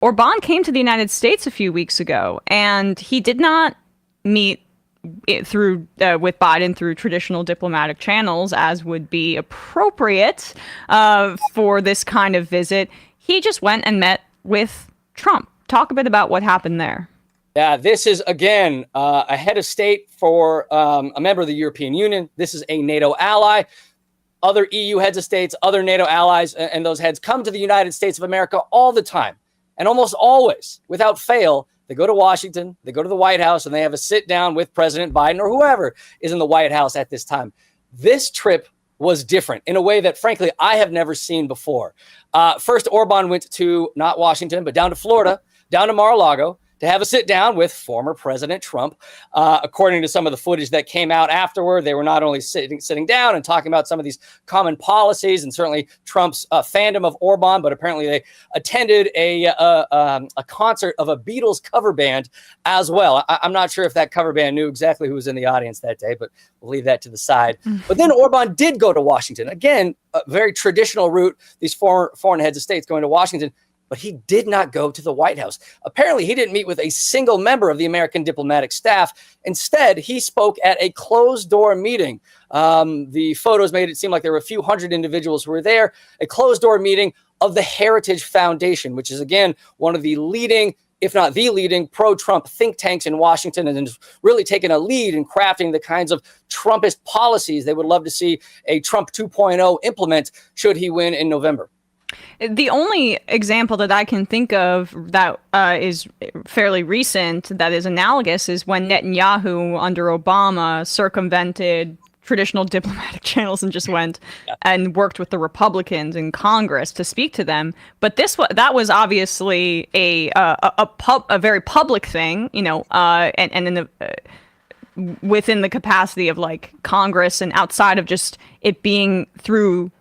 Orban came to the United States a few weeks ago, and he did not meet through with Biden through traditional diplomatic channels, as would be appropriate for this kind of visit. He just went and met with Trump. Talk a bit about what happened there. Yeah, this is, again, a head of state for a member of the European Union. This is a NATO ally. Other EU heads of states, other NATO allies, and those heads come to the United States of America all the time. And almost always, without fail, they go to Washington, they go to the White House, and they have a sit down with President Biden or whoever is in the White House at this time. This trip was different in a way that, frankly, I have never seen before. First, Orban went to not Washington, but down to Florida, down to Mar-a-Lago, to have a sit down with former President Trump. According to some of the footage that came out afterward, they were not only sitting down and talking about some of these common policies and certainly Trump's fandom of Orban, but apparently they attended a concert of a Beatles cover band as well. I'm not sure if that cover band knew exactly who was in the audience that day, but we'll leave that to the side. But then Orban did go to Washington. Again, a very traditional route, these foreign heads of states going to Washington. But he did not go to the White House. Apparently, he didn't meet with a single member of the American diplomatic staff. Instead, he spoke at a closed-door meeting. The photos made it seem like there were a few hundred individuals who were there. A closed-door meeting of the Heritage Foundation, which is, again, one of the leading, if not the leading, pro-Trump think tanks in Washington, and has really taken a lead in crafting the kinds of Trumpist policies they would love to see a Trump 2.0 implement should he win in November. The only example that I can think of that is fairly recent that is analogous is when Netanyahu under Obama circumvented traditional diplomatic channels and just went and worked with the Republicans in Congress to speak to them. But that was obviously a very public thing, you know, and in the within the capacity of like Congress and outside of just it being through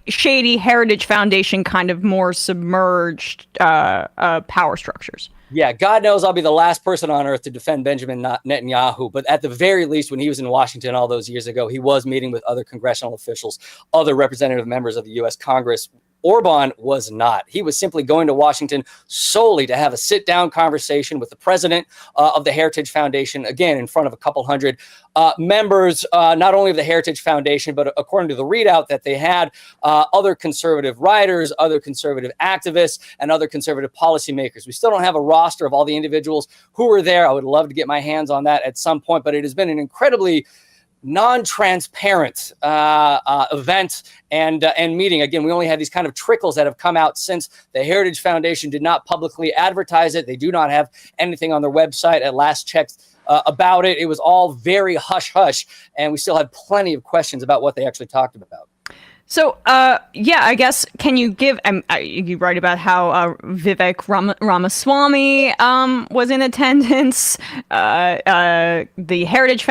shady Heritage Foundation kind of more submerged power structures. Yeah, God knows I'll be the last person on earth to defend Benjamin Netanyahu, but at the very least, when he was in Washington all those years ago, he was meeting with other congressional officials, other representative members of the U.S. Congress. Orban was not. He was simply going to Washington solely to have a sit-down conversation with the president of the Heritage Foundation, again, in front of a couple hundred members, not only of the Heritage Foundation, but according to the readout that they had, other conservative writers, other conservative activists, and other conservative policymakers. We still don't have a roster of all the individuals who were there. I would love to get my hands on that at some point, but it has been an incredibly non-transparent event and meeting. Again, we only had these kind of trickles that have come out since the Heritage Foundation did not publicly advertise it. They do not have anything on their website at last checked about it. It was all very hush-hush, and we still had plenty of questions about what they actually talked about. So, yeah, I guess, can you give, you write about how Vivek Ramaswamy was in attendance, the Heritage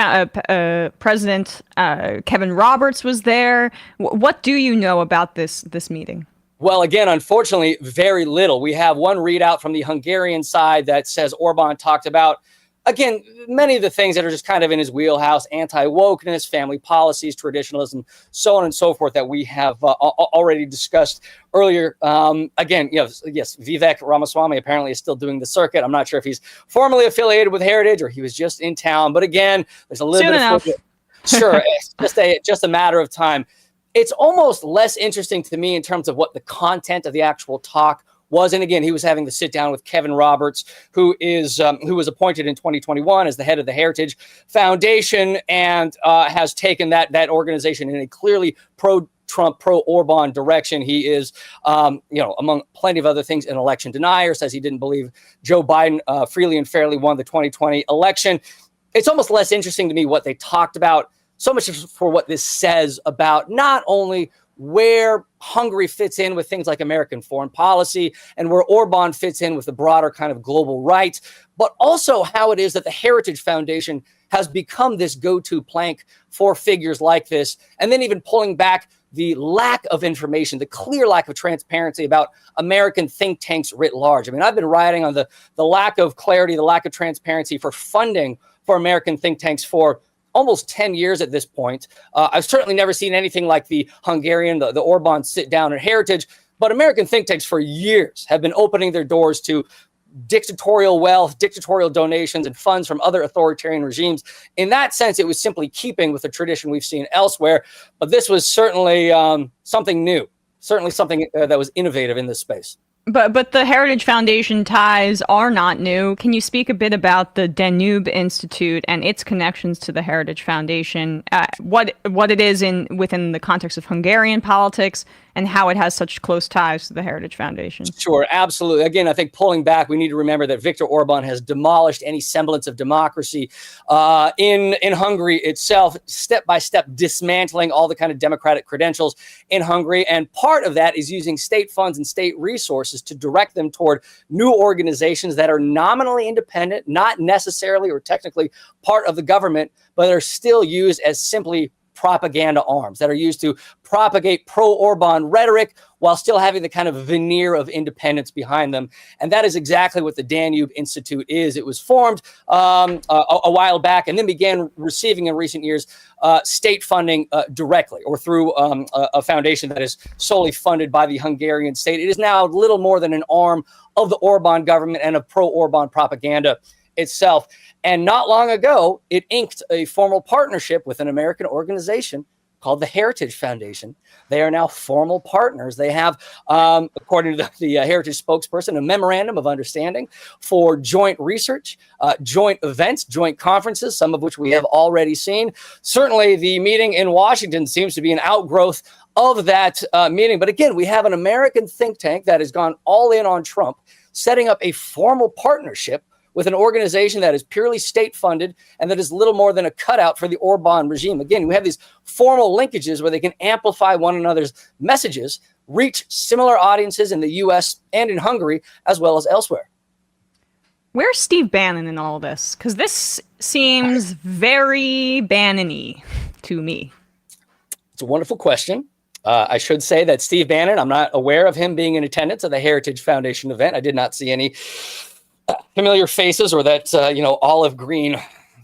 President Kevin Roberts was there. What do you know about this meeting? Well, again, unfortunately, very little. We have one readout from the Hungarian side that says Orban talked about, again, many of the things that are just kind of in his wheelhouse, anti-wokeness, family policies, traditionalism, so on and so forth that we have already discussed earlier. Again, yes, Vivek Ramaswamy apparently is still doing the circuit. I'm not sure if he's formally affiliated with Heritage or he was just in town. But again, there's a little bit of sure, it's just a matter of time. It's almost less interesting to me in terms of what the content of the actual talk was. And again, he was having to sit down with Kevin Roberts, who was appointed in 2021 as the head of the Heritage Foundation and has taken that organization in a clearly pro-Trump, pro-Orban direction. He is, among plenty of other things, an election denier, says he didn't believe Joe Biden freely and fairly won the 2020 election. It's almost less interesting to me what they talked about, so much for what this says about not only where Hungary fits in with things like American foreign policy and where Orban fits in with the broader kind of global right, but also how it is that the Heritage Foundation has become this go-to plank for figures like this, and then even pulling back the lack of information, the clear lack of transparency about American think tanks writ large. I mean, I've been writing on the lack of clarity, the lack of transparency for funding for American think tanks for almost 10 years at this point. I've certainly never seen anything like the Hungarian, the Orban sit down at Heritage. But American think tanks for years have been opening their doors to dictatorial wealth, dictatorial donations, and funds from other authoritarian regimes. In that sense, it was simply keeping with the tradition we've seen elsewhere. But this was certainly something new, certainly something that was innovative in this space. But the Heritage Foundation ties are not new. Can you speak a bit about the Danube Institute and its connections to the Heritage Foundation? What it is within the context of Hungarian politics, and how it has such close ties to the Heritage Foundation? Sure, absolutely. Again, I think pulling back, we need to remember that Viktor Orban has demolished any semblance of democracy in Hungary itself, step by step dismantling all the kind of democratic credentials in Hungary. And part of that is using state funds and state resources to direct them toward new organizations that are nominally independent, not necessarily or technically part of the government, but are still used as simply propaganda arms that are used to propagate pro-Orban rhetoric while still having the kind of veneer of independence behind them. And that is exactly what the Danube Institute is. It was formed a while back and then began receiving in recent years state funding directly or through a foundation that is solely funded by the Hungarian state. It is now little more than an arm of the Orban government and of pro-Orban propaganda itself. And not long ago, it inked a formal partnership with an American organization called the Heritage Foundation. They are now formal partners. They have, according to the Heritage spokesperson, a memorandum of understanding for joint research, joint events, joint conferences, some of which we have already seen. Certainly, the meeting in Washington seems to be an outgrowth of that meeting. But again, we have an American think tank that has gone all in on Trump, setting up a formal partnership with an organization that is purely state-funded and that is little more than a cutout for the Orban regime. Again, we have these formal linkages where they can amplify one another's messages, reach similar audiences in the U.S. and in Hungary, as well as elsewhere. Where's Steve Bannon in all this? Because this seems very Bannon-y to me. It's a wonderful question. I should say that Steve Bannon, I'm not aware of him being in attendance at the Heritage Foundation event. I did not see any familiar faces or that, olive green,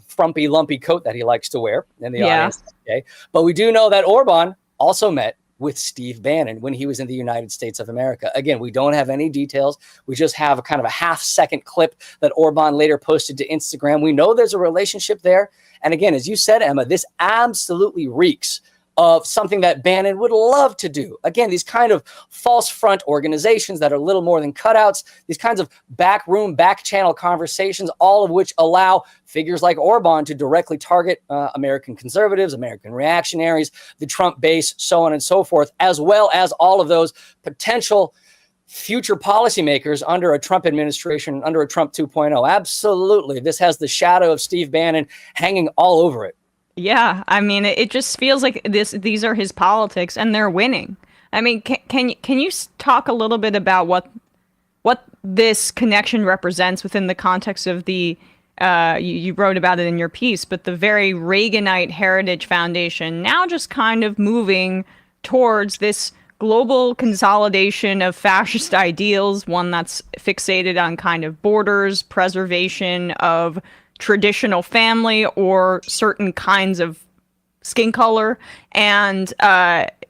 frumpy, lumpy coat that he likes to wear in the audience. Okay. But we do know that Orban also met with Steve Bannon when he was in the United States of America. Again, we don't have any details. We just have a kind of a half-second clip that Orban later posted to Instagram. We know there's a relationship there. And again, as you said, Emma, this absolutely reeks of something that Bannon would love to do. Again, these kind of false front organizations that are little more than cutouts, these kinds of backroom, back channel conversations, all of which allow figures like Orban to directly target American conservatives, American reactionaries, the Trump base, so on and so forth, as well as all of those potential future policymakers under a Trump administration, under a Trump 2.0. Absolutely. This has the shadow of Steve Bannon hanging all over it. Yeah, I mean, it just feels like these are his politics, and they're winning. I mean, can you talk a little bit about what this connection represents within the context of the you wrote about it in your piece, but the very Reaganite Heritage Foundation now just kind of moving towards this global consolidation of fascist ideals, one that's fixated on kind of borders, preservation of traditional family or certain kinds of skin color, and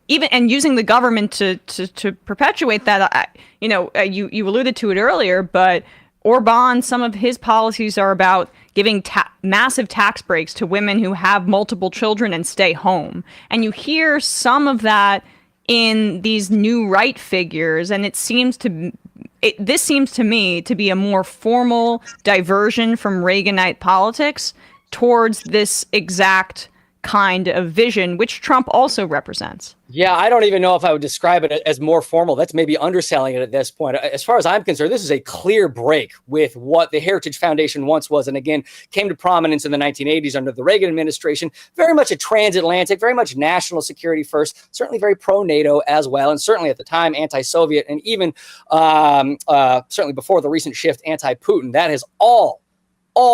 using the government to perpetuate that. You alluded to it earlier, but Orban, some of his policies are about giving massive tax breaks to women who have multiple children and stay home, and you hear some of that in these new right figures, and this seems to me to be a more formal diversion from Reaganite politics towards this exact kind of vision, which Trump also represents. Yeah, I don't even know if I would describe it as more formal. That's maybe underselling it at this point. As far as I'm concerned, this is a clear break with what the Heritage Foundation once was, and again, came to prominence in the 1980s under the Reagan administration. Very much a transatlantic, very much national security first, certainly very pro-NATO as well, and certainly at the time anti-Soviet, and even certainly before the recent shift anti-Putin. That has all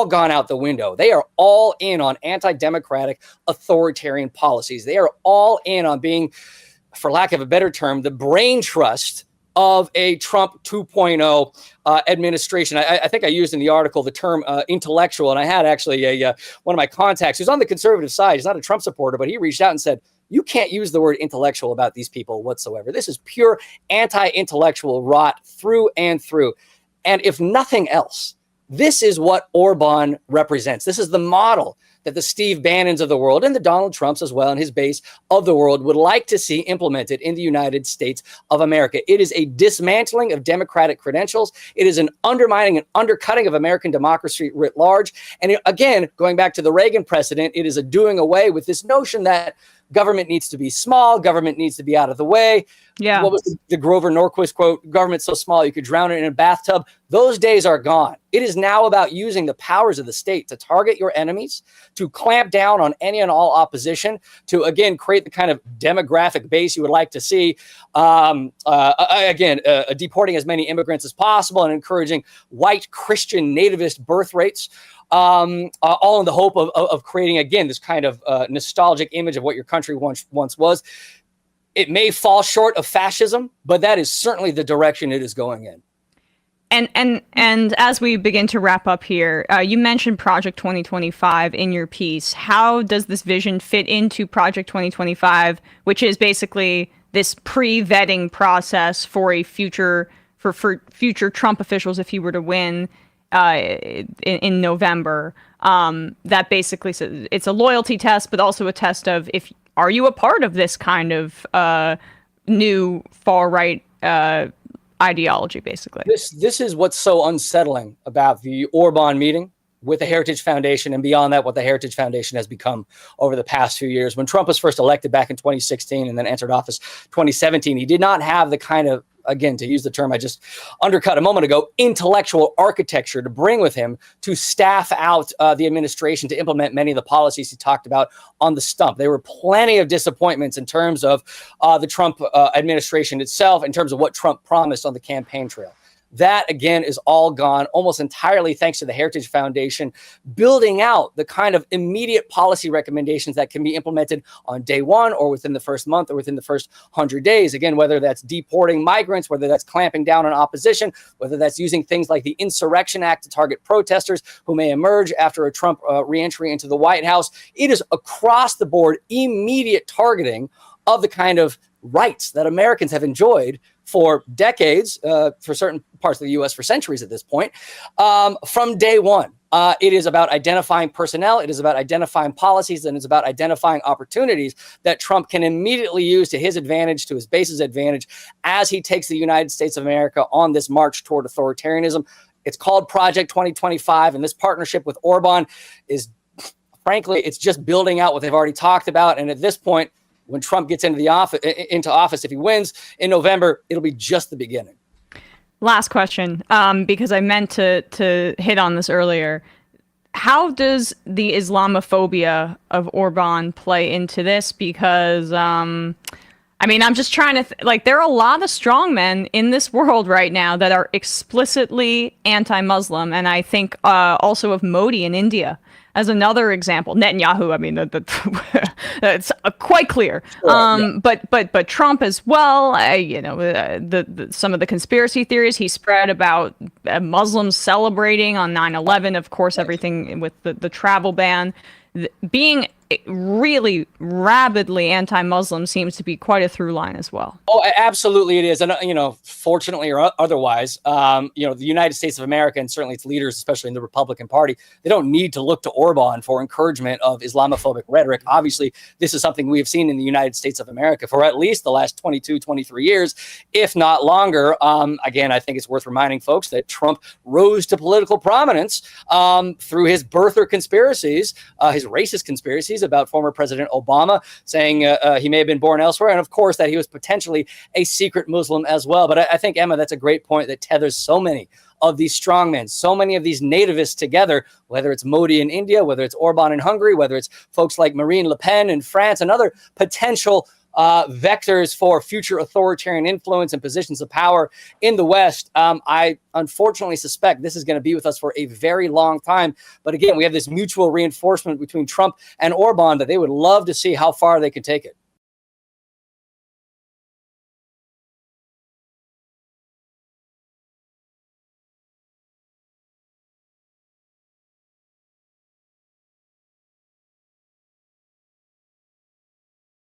gone out the window. They are all in on anti-democratic authoritarian policies. They are all in on being, for lack of a better term, the brain trust of a Trump 2.0 administration. I think I used in the article the term intellectual, and I had actually one of my contacts who's on the conservative side. He's not a Trump supporter, but he reached out and said, You can't use the word intellectual about these people whatsoever. This is pure anti-intellectual rot through and through. And if nothing else, this is what Orban represents. This is the model that the Steve Bannons of the world and the Donald Trumps as well and his base of the world would like to see implemented in the United States of America. It is a dismantling of democratic credentials. It is an undermining and undercutting of American democracy writ large. And again, going back to the Reagan precedent, it is a doing away with this notion that government needs to be small, government needs to be out of the way. Yeah. What was the Grover Norquist quote? Government's so small you could drown it in a bathtub. Those days are gone. It is now about using the powers of the state to target your enemies, to clamp down on any and all opposition, to again create the kind of demographic base you would like to see. Deporting as many immigrants as possible and encouraging white Christian nativist birth rates. All in the hope of creating, again, this kind of nostalgic image of what your country once was. It may fall short of fascism, but that is certainly the direction it is going in. And as we begin to wrap up here, you mentioned Project 2025 in your piece. How does this vision fit into Project 2025, which is basically this pre-vetting process for a future Trump officials if he were to win in November? That basically says it's a loyalty test, but also a test of are you a part of this kind of new far right ideology, basically. This is what's so unsettling about the Orban meeting with the Heritage Foundation, and beyond that, what the Heritage Foundation has become over the past few years. When Trump was first elected back in 2016 and then entered office 2017, he did not have the kind of, again, to use the term I just undercut a moment ago, intellectual architecture to bring with him to staff out the administration to implement many of the policies he talked about on the stump. There were plenty of disappointments in terms of the Trump administration itself, in terms of what Trump promised on the campaign trail. That, again, is all gone almost entirely thanks to the Heritage Foundation building out the kind of immediate policy recommendations that can be implemented on day one or within the first month or within the first 100 days. Again, whether that's deporting migrants, whether that's clamping down on opposition, whether that's using things like the Insurrection Act to target protesters who may emerge after a Trump reentry into the White House. It is across the board immediate targeting of the kind of rights that Americans have enjoyed for decades, for certain parts of the U.S. for centuries at this point, from day one. It is about identifying personnel. It is about identifying policies, and it's about identifying opportunities that Trump can immediately use to his advantage, to his base's advantage, as he takes the United States of America on this march toward authoritarianism. It's called Project 2025, and this partnership with Orban is, frankly, it's just building out what they've already talked about. And at this point, when Trump gets into office, if he wins in November, it'll be just the beginning. Last question, because I meant to hit on this earlier. How does the Islamophobia of Orban play into this? Because, I'm just trying to, there are a lot of strongmen in this world right now that are explicitly anti-Muslim. And I think also of Modi in India as another example. Netanyahu, it's quite clear. Yeah. But Trump as well. Some of the conspiracy theories he spread about Muslims celebrating on 9/11. Of course, everything with the travel ban. Being really rabidly anti-Muslim seems to be quite a through line as well. Oh, absolutely it is. And, fortunately or otherwise, the United States of America and certainly its leaders, especially in the Republican Party, they don't need to look to Orban for encouragement of Islamophobic rhetoric. Obviously, this is something we have seen in the United States of America for at least the last 22, 23 years, if not longer. Again, I think it's worth reminding folks that Trump rose to political prominence through his birther conspiracies, his racist conspiracies about former President Obama, saying he may have been born elsewhere, and of course that he was potentially a secret Muslim as well. But I think, Emma, that's a great point that tethers so many of these strongmen, so many of these nativists together, whether it's Modi in India, whether it's Orban in Hungary, whether it's folks like Marine Le Pen in France, and other potential vectors for future authoritarian influence and positions of power in the West. I unfortunately suspect this is going to be with us for a very long time. But again, we have this mutual reinforcement between Trump and Orban that they would love to see how far they could take it.